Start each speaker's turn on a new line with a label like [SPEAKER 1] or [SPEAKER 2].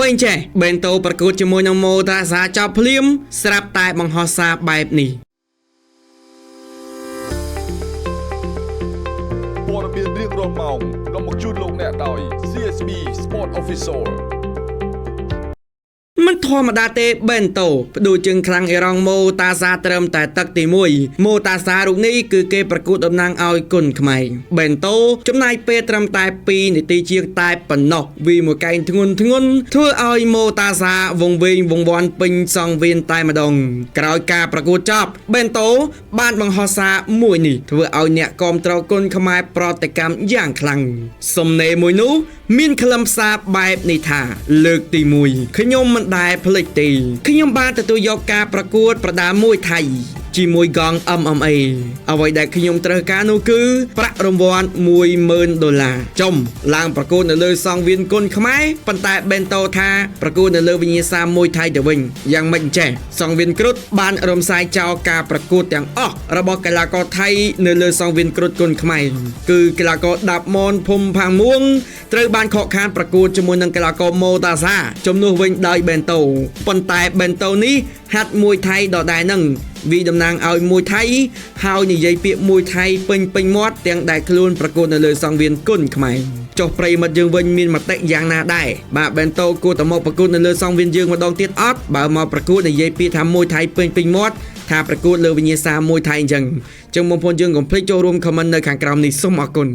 [SPEAKER 1] វិញចេះបេនតូប្រកួតជាមួយនឹងម៉ូតាសាចប់ភ្លាមស្រាប់តែបង្ហោះសារបែបនេះ
[SPEAKER 2] ព័ត៌មានរៀងរាល់ម៉ោងនាំមកជូនលោកអ្នកដោយ CSB Sport Official
[SPEAKER 1] មិនធម្មតាទេបេនតូផ្ដួលជើងខ្លាំងអេរ៉ង់ម៉ូតាសាត្រឹមតែទឹកទី1ម៉ូតាសារូបនេះគឺគេប្រកួតតំណាងឲ្យគុនខ្មែរបេនតូចំណាយពេលត្រឹមតែ2នាទីជាងតែប៉ុណ្ណោះវាមួយកែងធ្ងន់ធ្វើឲ្យម៉ូតាសាវងវែងវងវាន់ពេញសងវៀនតែម្ដងក្រោយការប្រកួតចប់បេនតូបានបង្ហោះសារមួយនេះធ្វើឲ្យអ្នកគាំទ្រគុនខ្មែរប្រតិកម្មយ៉ាងខ្លាំងសំណេរមួយនោះមានខ្លឹមសារបែបនេះថាលើកទី1ខ្ញុំមិនដែលភ្លេចទេខ្ញុំបានទទួលយកការប្រកួតប្រដាល់មួយថៃជាមួយកង MMA អ្វីដែលខ្ញុំត្រូវការនោះគឺប្រាក់រង្វាន់$10,000ចំឡើងប្រកួតនៅលើសង្វៀនគុនខ្មែរប៉ុន្តែបេនតូថាប្រកួតនៅលើវិញ្ញាសាមួយថៃទៅវិញយ៉ាងមិនចេះសង្វៀនគ្រុឌបានរំសាយចោលការប្រកួតទាំងអស់របស់កីឡាករថៃនៅលើសង្វៀនគ្រុឌគុនខ្មែរគឺកីឡាករដាប់មនភូមិផាងមួងត្រូវបានខកខានប្រកួតជាមួយនឹងកីឡាករម៉ូតាសាជំនួសវិញដោយបេនតូប៉ុន្តែបេនតូនេះហាត់មួយថៃដដែលនឹងវាតំណាងឲ្យមួយថៃហើយនិយាយពាក្យមួយថៃពេញមាត់ទាំងដែលខ្លួនប្រកួតនៅលើសង្វៀនគុនខ្មែរចុះប្រិមិត្តយើងវិញមានមតិយ៉ាងណាដែរបាទបេនតូគួរតែមកប្រកួតនៅលើសង្វៀនយើងម្ដងទៀតអត់បើមកប្រកួតនិយាយពាក្យថាមួយថៃពេញមាត់ថាប្រកួតលើវិញ្ញាសាមួយថៃអញ្ចឹងបងប្អូនយើងកុំភ្លេចចូលរួមខមមិននៅខាងក្រោមនេះសូមអរគុណ